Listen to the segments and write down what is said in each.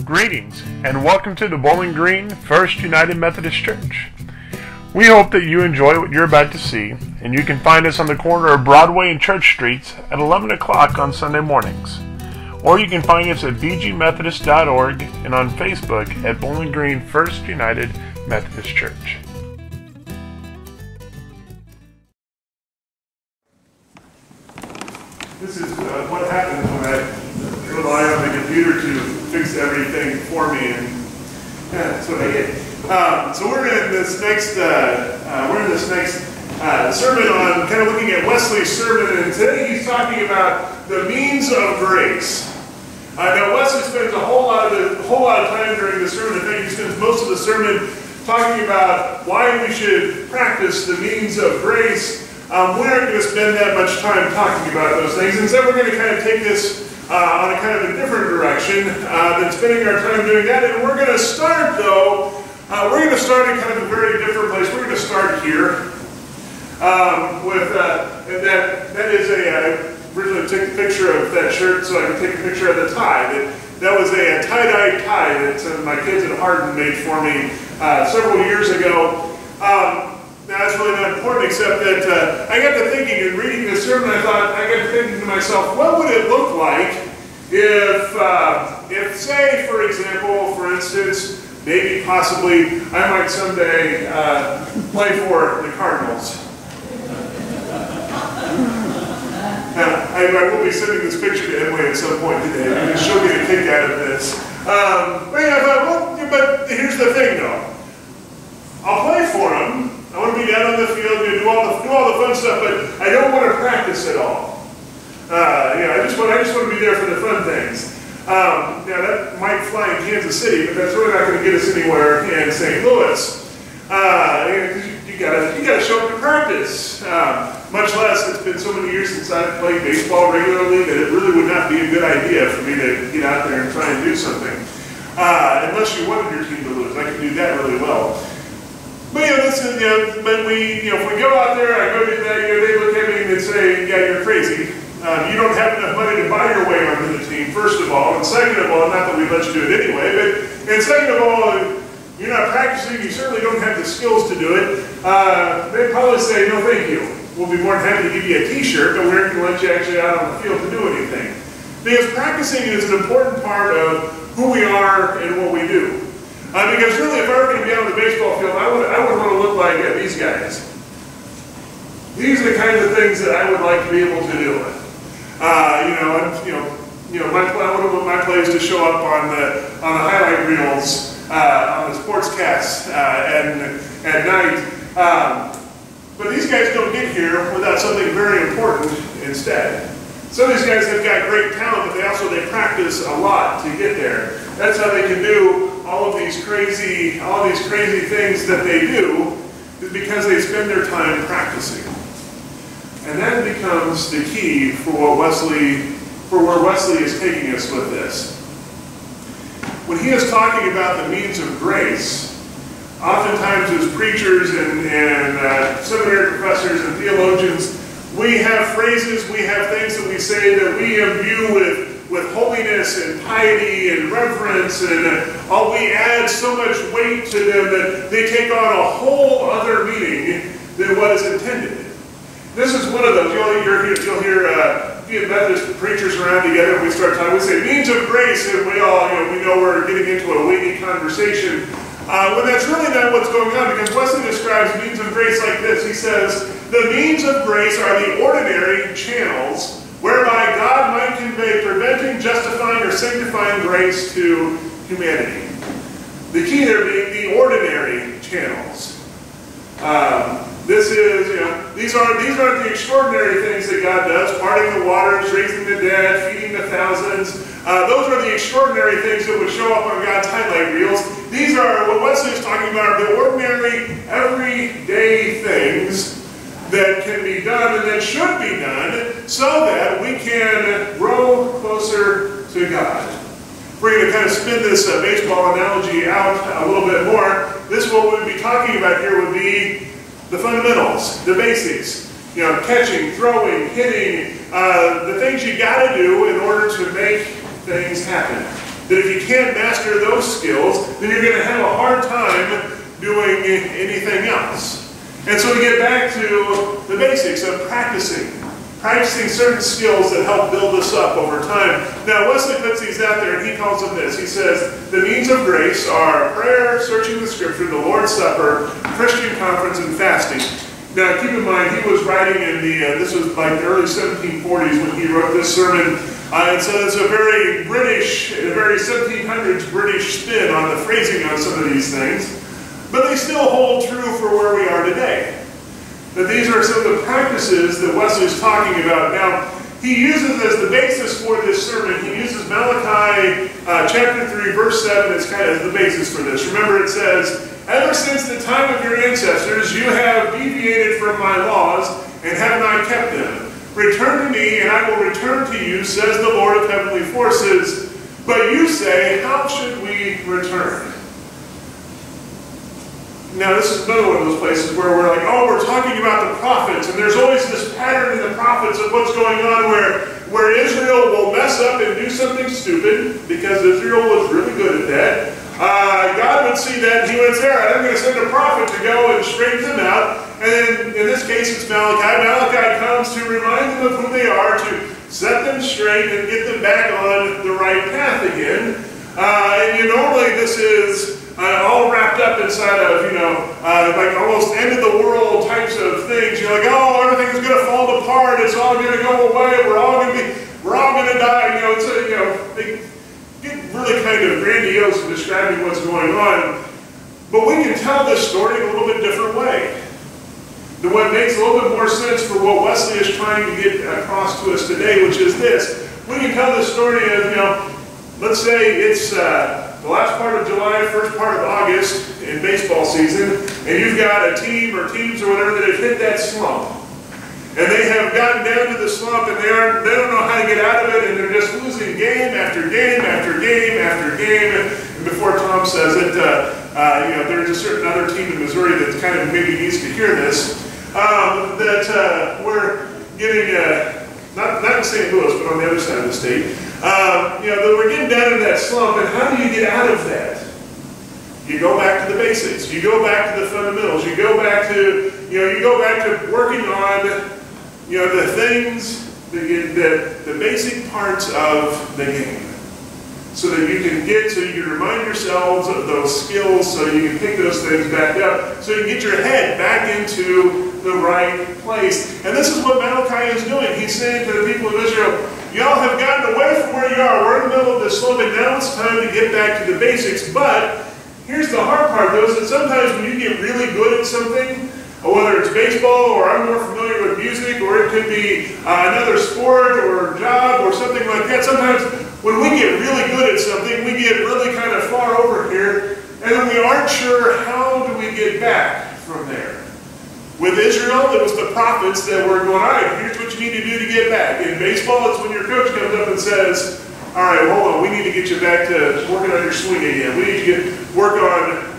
Greetings and welcome to the Bowling Green First United Methodist Church. We hope that you enjoy what you're about to see, and you can find us on the corner of Broadway and Church Streets at 11 o'clock on Sunday mornings. Or you can find us at bgmethodist.org and on Facebook at Bowling Green First United Methodist Church. This is what happens when I rely on the computer to fix everything for me, and that's what I get. So we're in this next sermon on kind of looking at Wesley's sermon, and today he's talking about the means of grace. Now Wesley spends a whole lot of time during the sermon. In fact, he spends most of the sermon talking about why we should practice the means of grace. We aren't going to spend that much time talking about those things. Instead, we're going to kind of take this on a kind of a different direction than spending our time doing that. And we're going to start, though, in kind of a very different place. We're going to start here with, that is I originally took a picture of that shirt so I could take a picture of the tie. That was a tie-dye tie that my kids at Hardin made for me several years ago. Now, that's really not important, except that I got to thinking, and reading this sermon, I got to thinking to myself, what would it look like if say, for example, for instance, maybe possibly, I might someday play for the Cardinals. Now, I will be sending this picture to Emily at some point today, because she'll get a kick out of this. But yeah, I thought, well, but here's the thing, though. I'll play for them. I want to be down on the field, do all the fun stuff, but I don't want to practice at all. I just want to be there for the fun things. Now that might fly in Kansas City, but that's really not going to get us anywhere in St. Louis. You gotta show up to practice. Much less, it's been so many years since I've played baseball regularly that it really would not be a good idea for me to get out there and try and do something. Unless you wanted your team to lose, I can do that really well. But if we go out there, I go do that, they look at me and they say, yeah, you're crazy. You don't have enough money to buy your way onto the team, first of all. And second of all, not that we let you do it anyway, and second of all, you're not practicing, you certainly don't have the skills to do it. They'd probably say, no thank you. We'll be more than happy to give you a t-shirt, but we're not going to let you actually out on the field to do anything. Because practicing is an important part of who we are and what we do. Because really, if I were going to be out on the baseball field, I would want to look like these guys. These are the kinds of things that I would like to be able to do. My play is to show up on the highlight reels on the sportscasts at night. But these guys don't get here without something very important instead. Some of these guys have got great talent, but they practice a lot to get there. That's how they can do all these crazy things that they do, is because they spend their time practicing. And that becomes the key for where Wesley is taking us with this. When he is talking about the means of grace, oftentimes as preachers and seminary professors and theologians, we have phrases, we have things that we say that we imbue with holiness and piety and reverence, and we add so much weight to them that they take on a whole other meaning than what is intended. This is one of those. You'll hear Methodist preachers around together, and we start talking. We say means of grace, and we all we know we're getting into a weighty conversation. When that's really not what's going on, because Wesley describes means of grace like this. He says, the means of grace are the ordinary channels whereby God might convey preventing, justifying, or sanctifying grace to humanity. The key there being the ordinary channels. These aren't the extraordinary things that God does, parting the waters, raising the dead, feeding the thousands. Those are the extraordinary things that would show up on God's highlight reels. These are, what Wesley is talking about, are the ordinary, everyday things that can be done and that should be done so that we can grow closer to God. We're going to kind of spin this baseball analogy out a little bit more. What we'd be talking about here would be the fundamentals, the basics. Catching, throwing, hitting, the things you got to do in order to make things happen. That if you can't master those skills, then you're going to have a hard time doing anything else. And so we get back to the basics of practicing certain skills that help build us up over time. Now, Wesley puts these out there, and he calls them this. He says, the means of grace are prayer, searching the Scripture, the Lord's Supper, Christian conference, and fasting. Now, keep in mind, he was writing in this was like the early 1740s when he wrote this sermon. And so it's a very British, a very 1700s British spin on the phrasing on some of these things. But they still hold true for where we are today. That these are some of the practices that Wesley's talking about. Now, he uses as the basis for this sermon, he uses Malachi chapter 3, verse 7 as kind of the basis for this. Remember, it says, ever since the time of your ancestors, you have deviated from my laws and have not kept them. Return to me, and I will return to you, says the Lord of heavenly forces. But you say, how should we return? Now, this is another one of those places where we're like, oh, we're talking about the prophets, and there's always this pattern in the prophets of what's going on where Israel will mess up and do something stupid, because Israel was really good at that. God would see that, and he would say, all right, I'm going to send a prophet to go and straighten them out. And then, in this case, it's Malachi. Malachi comes to remind them of who they are, to set them straight and get them back on the right path again. And normally this is all wrapped up inside of, like almost end of the world types of things. You're like, oh, everything's going to fall apart. It's all going to go away. We're all going to die. They get really kind of grandiose in describing what's going on. But we can tell this story in a little bit different way. The one makes a little bit more sense for what Wesley is trying to get across to us today, which is this. We can tell this story of, let's say it's the last part of July, first part of August in baseball season, and you've got a team or teams or whatever that have hit that slump. And they have gotten down to the slump, and they don't know how to get out of it, and they're just losing game after game after game after game. And before Tom says it, there's a certain other team in Missouri that kind of maybe needs to hear this, that we're getting, not in St. Louis, but on the other side of the state, that we're getting down in that slump, and how do you get out of that? You go back to the basics. You go back to the fundamentals. You go back to, working on, the things, the basic parts of the game. So that you can remind yourselves of those skills, so you can pick those things back up, so you can get your head back into the right place. And this is what Malachi is doing. He's saying to the people of Israel, y'all have gotten away from where you are. We're in the middle of this slump, and now it's time to get back to the basics. But here's the hard part, though, is that sometimes when you get really good at something, whether it's baseball, or I'm more familiar with music, or it could be another sport or job or something like that, sometimes when we get really good at something, we get really kind of far over here, and then we aren't sure how do we get back from there. With Israel, it was the prophets that were going, all right, here's what you need to do to get back. In baseball, it's when your coach comes up and says, all right, hold on, we need to get you back to working on your swing again. We need to work on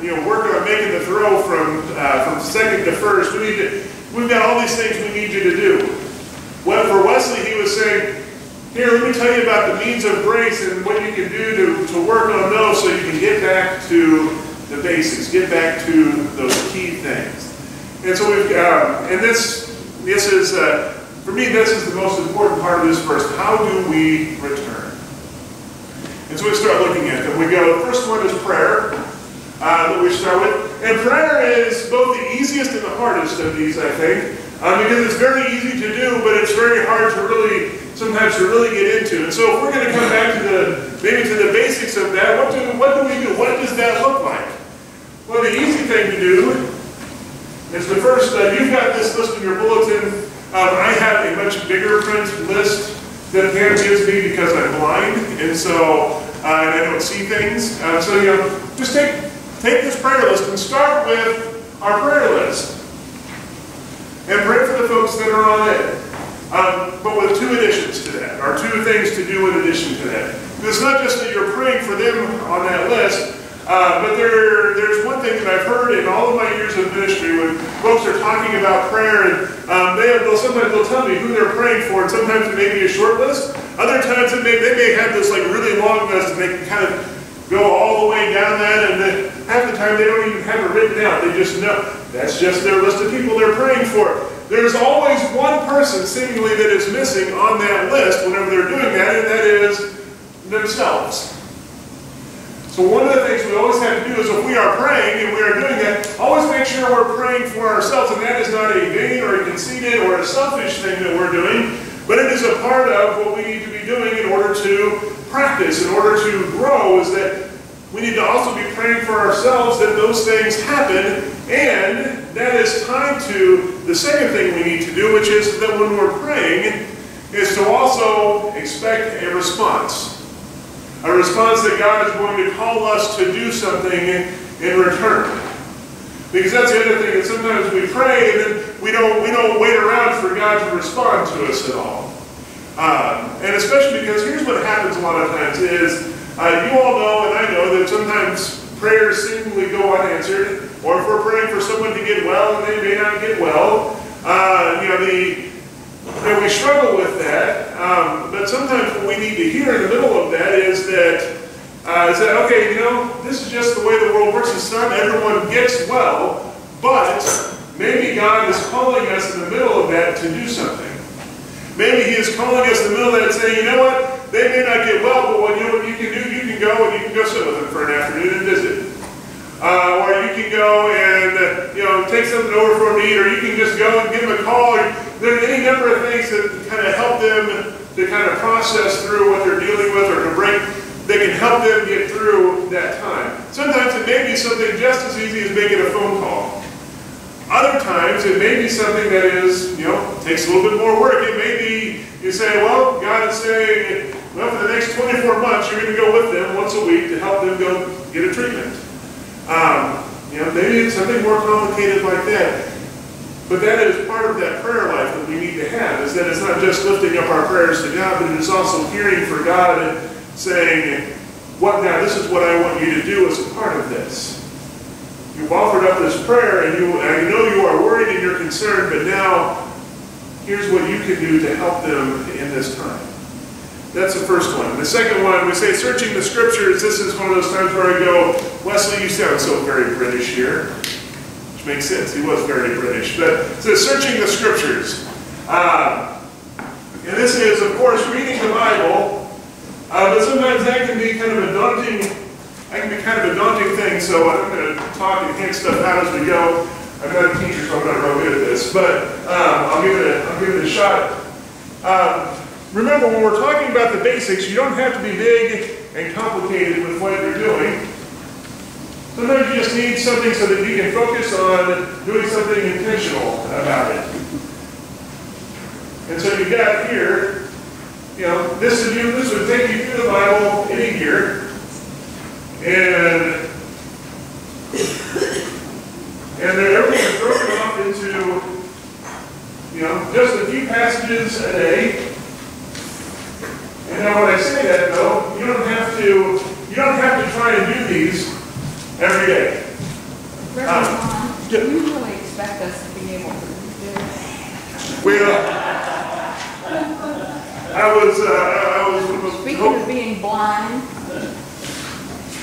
making the throw from second to first. We've got all these things we need you to do. Well, for Wesley, he was saying, here, let me tell you about the means of grace and what you can do to work on those, so you can get back to the basics, get back to those key things. And so we've and this is for me, this is the most important part of this verse. How do we return? And so we start looking at them. We go, the first one is prayer that we start with. And prayer is both the easiest and the hardest of these, I think, because it's very easy to do, but it's very hard to sometimes really get into. And so if we're going to come back to maybe to the basics of that, what do we do? What does that look like? Well, the easy thing to do is the first, you've got this list in your bulletin. I have a much bigger print list that Pam gives me because I'm blind, and so and I don't see things. So just take this prayer list and start with our prayer list, and pray for the folks that are on it. But with two additions to that, or two things to do in addition to that. It's not just that you're praying for them on that list, but there's one thing that I've heard in all of my years of ministry when folks are talking about prayer, and sometimes they'll tell me who they're praying for, and sometimes it may be a short list. Other times they may have this like really really long list, and they can kind of go all the way down that, and half the time they don't even have it written down. They just know. That's just their list of people they're praying for. There's always one person seemingly that is missing on that list whenever they're doing that, and that is themselves. So one of the things we always have to do is, if we are praying and we are doing that, always make sure we're praying for ourselves, and that is not a vain or a conceited or a selfish thing that we're doing, but it is a part of what we need to be doing in order to practice, in order to grow, is that we need to also be praying for ourselves that those things happen, and that is tied to the second thing we need to do, which is that when we're praying, is to also expect a response. A response that God is going to call us to do something in return. Because that's the other thing, that sometimes we pray and then we don't wait around for God to respond to us at all. And especially because here's what happens a lot of times is, you all know and I know that sometimes prayers seemingly go unanswered, or if we're praying for someone to get well and they may not get well, we struggle with that, but sometimes what we need to hear in the middle of that is that, okay, this is just the way the world works. It's not everyone gets well, but maybe God is calling us in the middle of that to do something. Maybe He is calling us in the middle of that and saying, you know what, they may not get well, but what you can do, you can go and you can go sit with them for an afternoon and visit. Or you can go and take something over for them to eat, or you can just go and give them a call. Or there are any number of things that kind of help them to kind of process through what they're dealing with, or to that can help them get through that time. Sometimes it may be something just as easy as making a phone call. Other times it may be something that is, takes a little bit more work. It may be, you say, well, God is saying, well, for the next 24 months, you're going to go with them once a week to help them go get a treatment. Maybe it's something more complicated like that. But that is part of that prayer life that we need to have, is that it's not just lifting up our prayers to God, but it is also hearing for God and saying, now this is what I want you to do as a part of this. You've offered up this prayer, and I know you are worried and you're concerned, but now here's what you can do to help them in this time. That's the first one. The second one, we say searching the scriptures. This is one of those times where I go, Wesley, you sound so very British here. Which makes sense. He was very British. But it says searching the scriptures. And this is, of course, reading the Bible. But sometimes that can be kind of a daunting thing. So I'm going to talk and hint stuff out as we go. I'm not a teacher, so I'm not real good at this. But I'll give it a shot. Remember, when we're talking about the basics, you don't have to be big and complicated with what you're doing. Sometimes you just need something so that you can focus on doing something intentional about it. And so you've got here, this would take you through the Bible in a year. And everything is broken off into, just a few passages a day. And now when I say that, though, you don't have to try and do these every day. Do you really expect us to be able to do this? Well, I was Speaking of being blind.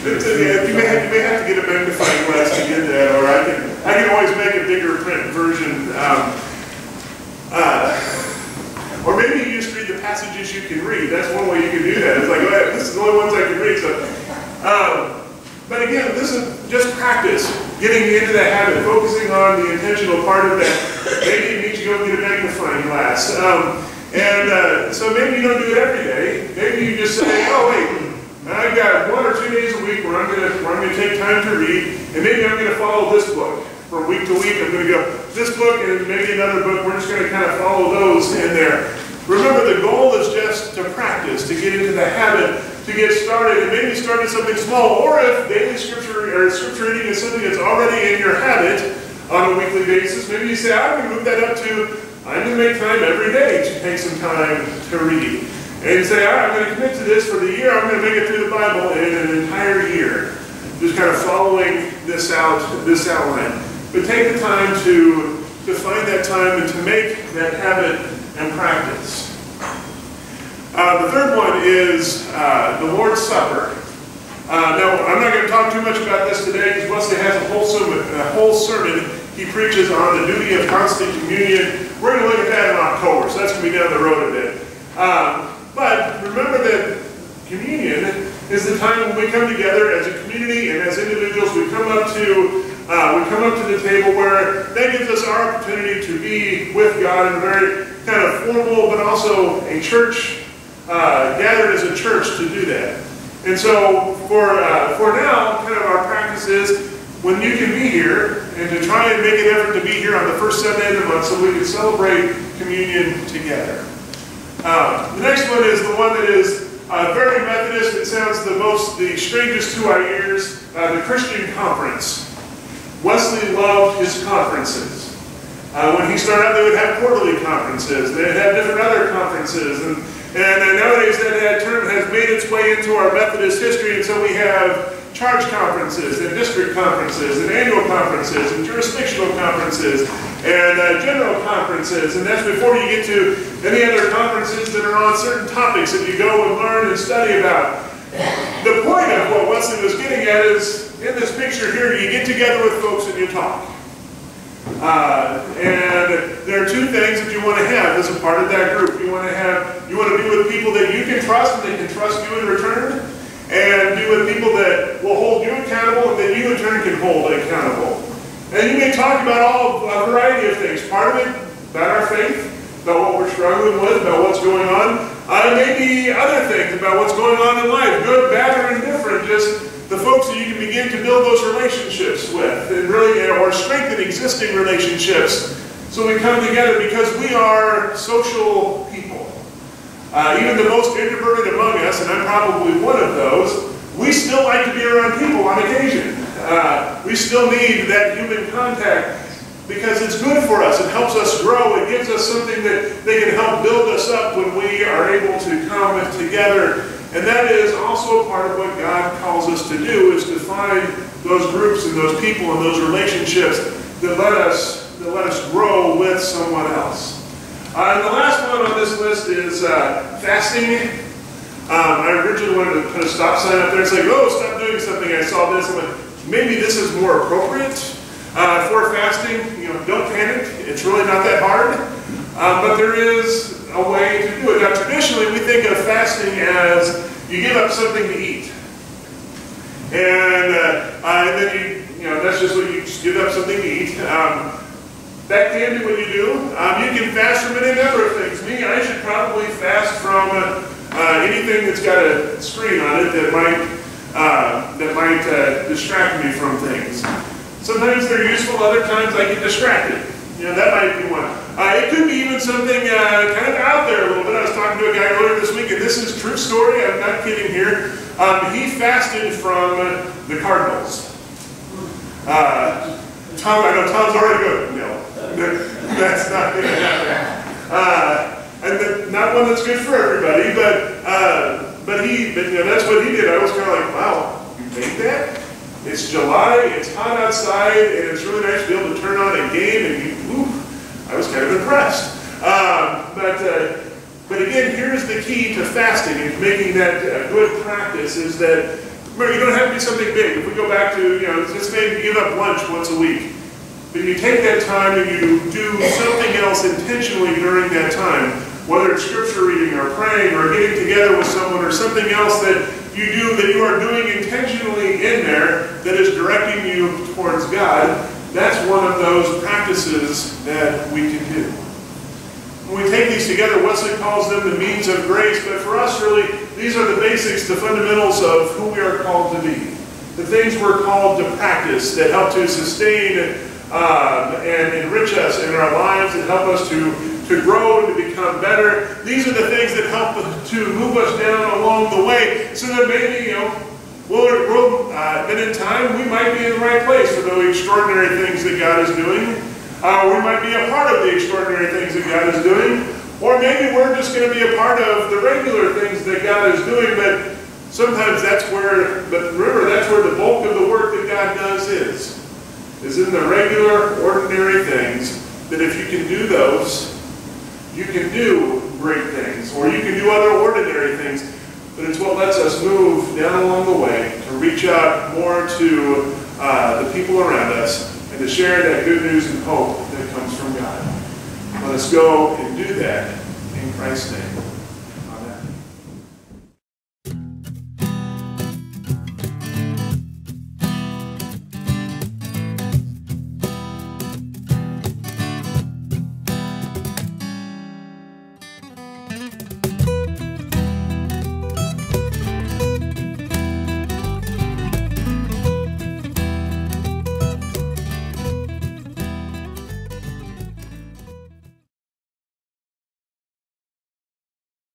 You may have to get a magnifying glass to get that, or I can always make a bigger print version. Or maybe you just read the passages you can read. That's one way you can do that. It's like, oh, this is the only ones I can read. So, but again, this is just practice. Getting into that habit, focusing on the intentional part of that. Maybe you need to go get a magnifying glass. So maybe you don't do it every day. Maybe you just say, oh wait, I've got 1 or 2 days a week where I'm going to take time to read, and maybe I'm going to follow this book. From week to week, I'm going to go this book and maybe another book. We're just going to kind of follow those in there. Remember, the goal is just to practice, to get into the habit, to get started, and maybe start at something small. Or if daily scripture or scripture reading is something that's already in your habit on a weekly basis, maybe you say, I'm going to move that up to, I'm going to make time every day to take some time to read. And you say, all right, I'm going to commit to this for the year. I'm going to make it through the Bible in an entire year. Just kind of following this outline. But take the time to find that time and to make that habit and practice. The third one is the Lord's Supper. Now, I'm not going to talk too much about this today because Wesley has a whole sermon he preaches on the duty of constant communion. We're going to look at that in October, so that's going to be down the road a bit. But remember that communion is the time when we come together as a community and as individuals. We come up to the table where that gives us our opportunity to be with God in a very kind of formal, but also a church, gathered as a church to do that. And so for now, kind of our practice is when you can be here and to try and make an effort to be here on the first Sunday of the month so we can celebrate communion together. The next one is the one that is very Methodist. It sounds the strangest to our ears, the Christian Conference. Wesley loved his conferences. When he started out, they would have quarterly conferences. They'd have different other conferences. And nowadays that term has made its way into our Methodist history, and so we have charge conferences and district conferences and annual conferences and jurisdictional conferences and general conferences, and that's before you get to any other conferences that are on certain topics that you go and learn and study about. The point of what Wesley was getting at is, in this picture here, you get together with folks and you talk. And there are two things that you want to have as a part of that group. You want to be with people that you can trust and they can trust you in return, and be with people that will hold you accountable and that you in turn can hold accountable. And you may talk about a variety of things. Part of it about our faith, about what we're struggling with, about what's going on. Maybe other things about what's going on in life, good, bad, or indifferent. Just the folks that you can begin to build those relationships with, and really, or strengthen existing relationships. So we come together because we are social people. Even the most introverted among us, and I'm probably one of those, we still like to be around people on occasion. We still need that human contact because it's good for us. It helps us grow. It gives us something that they can help build us up when we are able to come together. And that is also a part of what God calls us to do, is to find those groups and those people and those relationships that let us grow with someone else. And the last one on this list is fasting. I originally wanted to put a stop sign up there and say, oh, stop doing something. I saw this. I'm like, maybe this is more appropriate for fasting. You know, don't panic. It's really not that hard. But there is a way to do it. Now, traditionally, we think of fasting as you give up something to eat. And then that's just what you just give up something to eat. That can be what you do. You can fast from any number of things. Me, I should probably fast from anything that's got a screen on it that might distract me from things. Sometimes they're useful, other times I get distracted. You know, that might be one. It could be even something kind of out there a little bit. I was talking to a guy earlier this week, and this is a true story, I'm not kidding here. He fasted from the Cardinals. Tom, I know Tom's already good. No, that's not going to happen. And not one that's good for everybody, but that's what he did. I was kind of like, wow, you made that? It's July, it's hot outside, and it's really nice to be able to turn on a game, and I was kind of impressed. But again, here's the key to fasting and making that a good practice is that, remember, you don't have to be something big. If we go back to, just maybe give up lunch once a week. But you take that time and you do something else intentionally during that time, whether it's scripture reading or praying or getting together with someone or something else that you do that you are doing intentionally in there that is directing you towards God. That's one of those practices that we can do. When we take these together, Wesley calls them the means of grace, but for us really, these are the basics, the fundamentals of who we are called to be. The things we're called to practice that help to sustain and enrich us in our lives and help us to grow and to become better. These are the things that help to move us down along the way so that maybe, then in time we might be in the right place for the extraordinary things that God is doing. We might be a part of the extraordinary things that God is doing. Or maybe we're just going to be a part of the regular things that God is doing, but sometimes but remember, that's where the bulk of the work that God does is in the regular, ordinary things, that if you can do those, you can do great things, or you can do other ordinary things, but it's what lets us move down along the way to reach out more to the people around us and to share that good news and hope that comes from God. Let us go and do that in Christ's name.